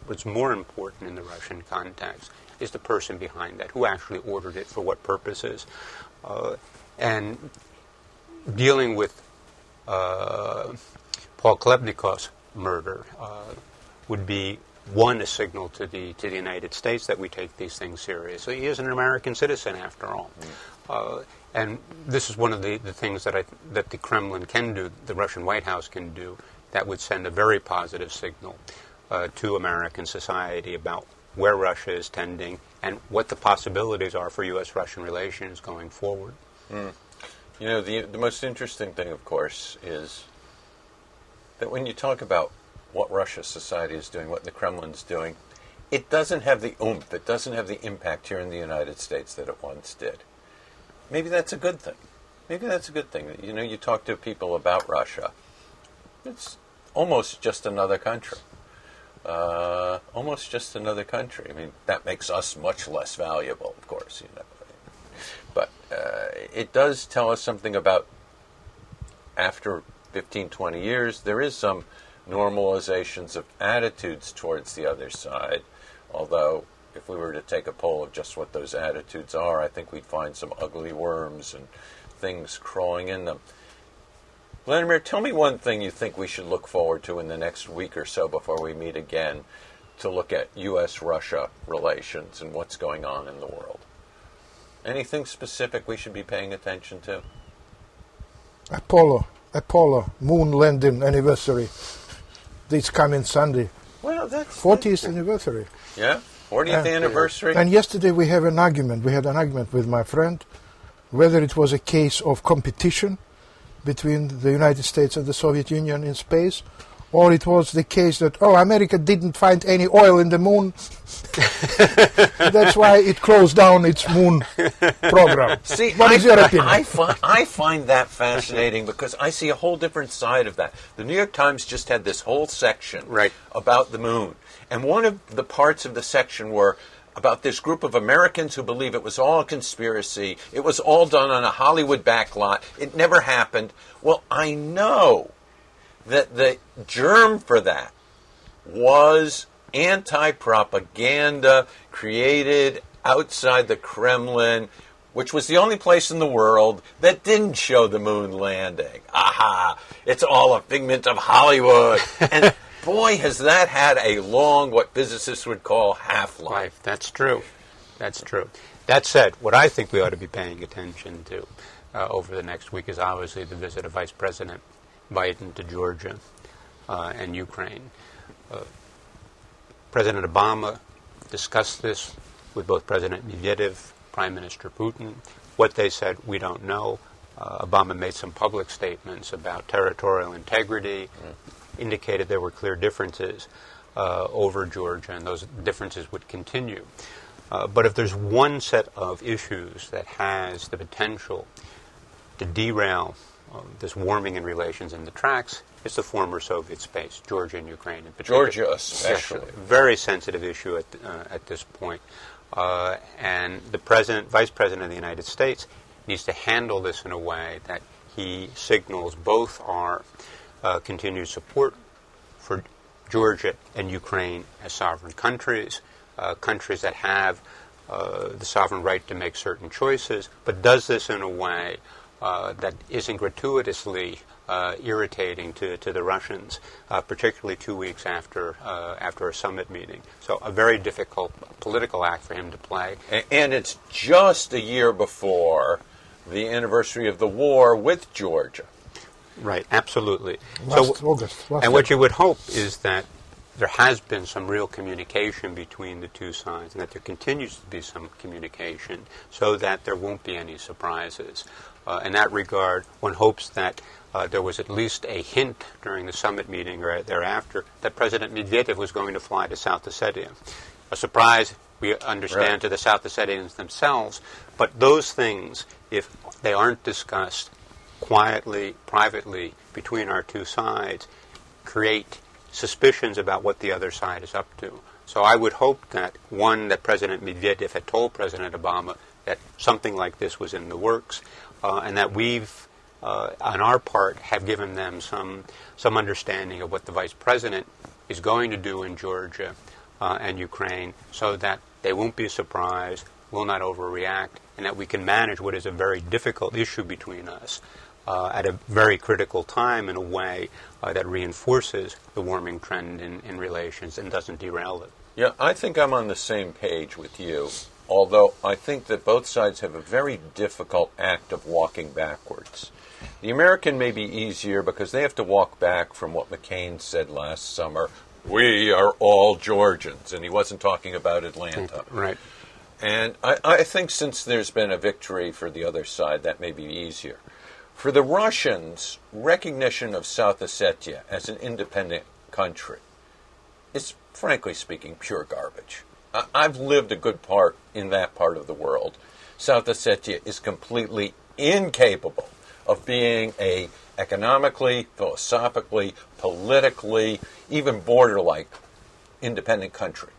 what's more important in the Russian context is the person behind that, who actually ordered it, for what purposes. And dealing with Paul Klebnikov's murder would be, one, a signal to the United States that we take these things seriously. He is an American citizen, after all. And this is one of the things that the Kremlin can do, the Russian White House can do, that would send a very positive signal to American society about where Russia is tending and what the possibilities are for U.S.-Russian relations going forward. You know, the most interesting thing, of course, is that when you talk about what Russia's society is doing, what the Kremlin's doing, it doesn't have the oomph, it doesn't have the impact here in the United States that it once did. Maybe that's a good thing. Maybe that's a good thing. You know, you talk to people about Russia, it's almost just another country. Almost just another country. I mean, that makes us much less valuable, of course, you know. But it does tell us something about, after 15, 20 years, there is some normalizations of attitudes towards the other side. Although, if we were to take a poll of just what those attitudes are, I think we'd find some ugly worms and things crawling in them. Vladimir, tell me one thing you think we should look forward to in the next week or so before we meet again to look at U.S.-Russia relations and what's going on in the world. Anything specific we should be paying attention to? Apollo moon landing anniversary. This coming Sunday. Well, that's 40th anniversary. Yeah, 40th anniversary. And yesterday we had an argument with my friend whether it was a case of competition between the United States and the Soviet Union in space, or it was the case that, America didn't find any oil in the moon. That's why it closed down its moon program. See, what is your opinion? I find that fascinating because I see a whole different side of that. The New York Times just had this whole section about the moon. And one of the parts of the section were about this group of Americans who believe it was all a conspiracy. It was all done on a Hollywood backlot. It never happened. Well, I know that the germ for that was anti-propaganda created outside the Kremlin, which was the only place in the world that didn't show the moon landing. Aha! It's all a figment of Hollywood. And boy, has that had a long, what physicists would call, half-life. That's true. That's true. That said, what I think we ought to be paying attention to over the next week is obviously the visit of Vice President Biden to Georgia and Ukraine. President Obama discussed this with both President Medvedev, Prime Minister Putin. What they said, we don't know. Obama made some public statements about territorial integrity, indicated there were clear differences over Georgia, and those differences would continue. But if there's one set of issues that has the potential to derail this warming in relations in the tracks, it's the former Soviet space, Georgia and Ukraine in particular. Georgia especially. Very sensitive issue at this point. And the Vice President of the United States needs to handle this in a way that he signals both our continued support for Georgia and Ukraine as sovereign countries, countries that have the sovereign right to make certain choices, but does this in a way that isn't gratuitously irritating to the Russians, particularly 2 weeks after a summit meeting. So a very difficult political act for him to play. And it's just a year before the anniversary of the war with Georgia. Right, absolutely. Last August. And what you would hope is that there has been some real communication between the two sides, and that there continues to be some communication, so that there won't be any surprises. In that regard, one hopes that there was at least a hint during the summit meeting or thereafter that President Medvedev was going to fly to South Ossetia. A surprise, we understand, to the South Ossetians themselves, but those things, if they aren't discussed quietly, privately, between our two sides, create suspicions about what the other side is up to. So I would hope that, one, that President Medvedev had told President Obama that something like this was in the works, and that we've, on our part, have given them some understanding of what the Vice President is going to do in Georgia, and Ukraine, so that they won't be surprised, will not overreact, and that we can manage what is a very difficult issue between us at a very critical time in a way that reinforces the warming trend in relations and doesn't derail it. Yeah, I think I'm on the same page with you, although I think that both sides have a very difficult act of walking backwards. The American may be easier because they have to walk back from what McCain said last summer, we are all Georgians, and he wasn't talking about Atlanta. Right. And I think since there's been a victory for the other side, that may be easier. For the Russians, recognition of South Ossetia as an independent country is, frankly speaking, pure garbage. I've lived a good part in that part of the world. South Ossetia is completely incapable of being a economically, philosophically, politically, even border-like independent country.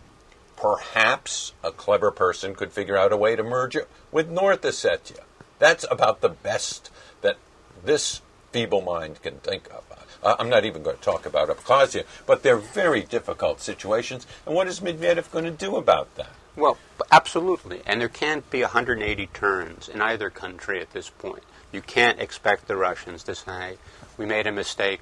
Perhaps a clever person could figure out a way to merge it with North Ossetia. That's about the best that this feeble mind can think of. I'm not even going to talk about Abkhazia, but they're very difficult situations. And what is Medvedev going to do about that? Well, absolutely. And there can't be 180 turns in either country at this point. You can't expect the Russians to say, we made a mistake,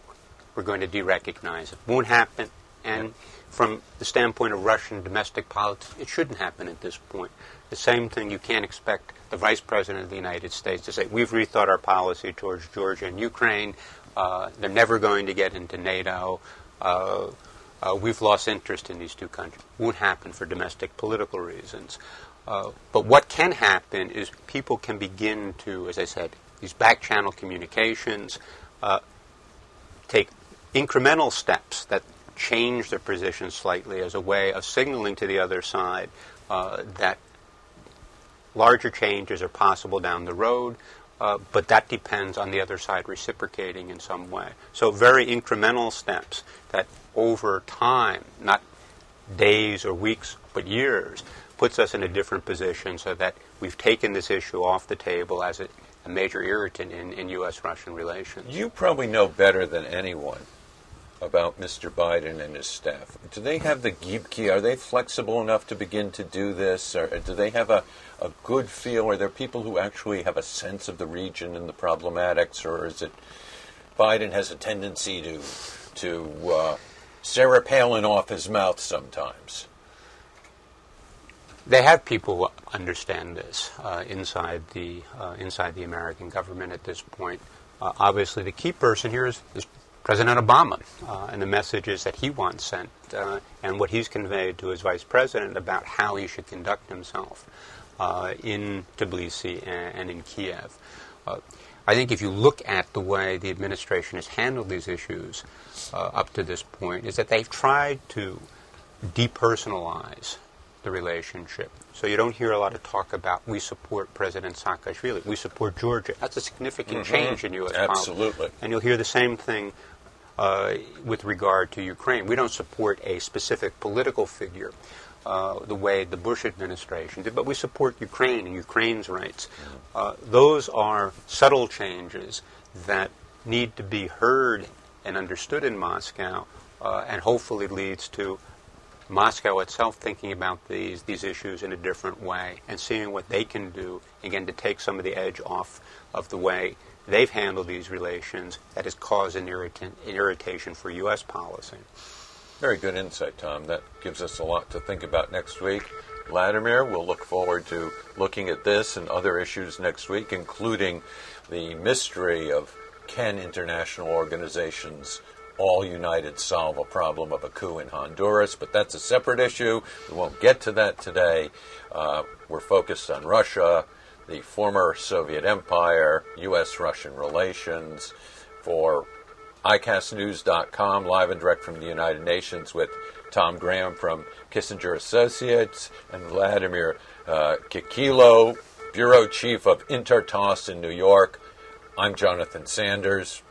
we're going to de-recognize it. Won't happen. And from the standpoint of Russian domestic politics, it shouldn't happen at this point. The same thing, you can't expect the Vice President of the United States to say, we've rethought our policy towards Georgia and Ukraine. They're never going to get into NATO. We've lost interest in these two countries. Won't happen for domestic political reasons. But what can happen is people can begin to, as I said, these back-channel communications, take incremental steps that change their position slightly as a way of signaling to the other side that larger changes are possible down the road, but that depends on the other side reciprocating in some way. So very incremental steps that over time, not days or weeks, but years, puts us in a different position so that we've taken this issue off the table as a major irritant in U.S.-Russian relations. You probably know better than anyone about Mr. Biden and his staff. Do they have the gibki? Are they flexible enough to begin to do this? Or do they have a good feel? Are there people who actually have a sense of the region and the problematics? Or is it Biden has a tendency to Sarah Palin off his mouth sometimes? They have people who understand this inside the American government at this point. Obviously, the key person here is President Obama and the messages that he wants sent and what he's conveyed to his vice president about how he should conduct himself in Tbilisi and in Kiev. I think if you look at the way the administration has handled these issues up to this point, is that they've tried to depersonalize the relationship. So you don't hear a lot of talk about we support President Saakashvili, we support Georgia. That's a significant change in U.S. politics. Absolutely. And you'll hear the same thing with regard to Ukraine. We don't support a specific political figure the way the Bush administration did, but we support Ukraine and Ukraine's rights. Those are subtle changes that need to be heard and understood in Moscow and hopefully leads to Moscow itself thinking about these issues in a different way and seeing what they can do, again, to take some of the edge off of the way they've handled these relations that has caused an irritation for U.S. policy. Very good insight, Tom. That gives us a lot to think about next week. Vladimir, we'll look forward to looking at this and other issues next week, including the mystery of can international organizations all united solve a problem of a coup in Honduras, but that's a separate issue. We won't get to that today. We're focused on Russia, the former Soviet Empire, U.S.-Russian relations. For ICAStnews.com, live and direct from the United Nations with Tom Graham from Kissinger Associates and Vladimir Kikilo, Bureau Chief of Intertos in New York. I'm Jonathan Sanders.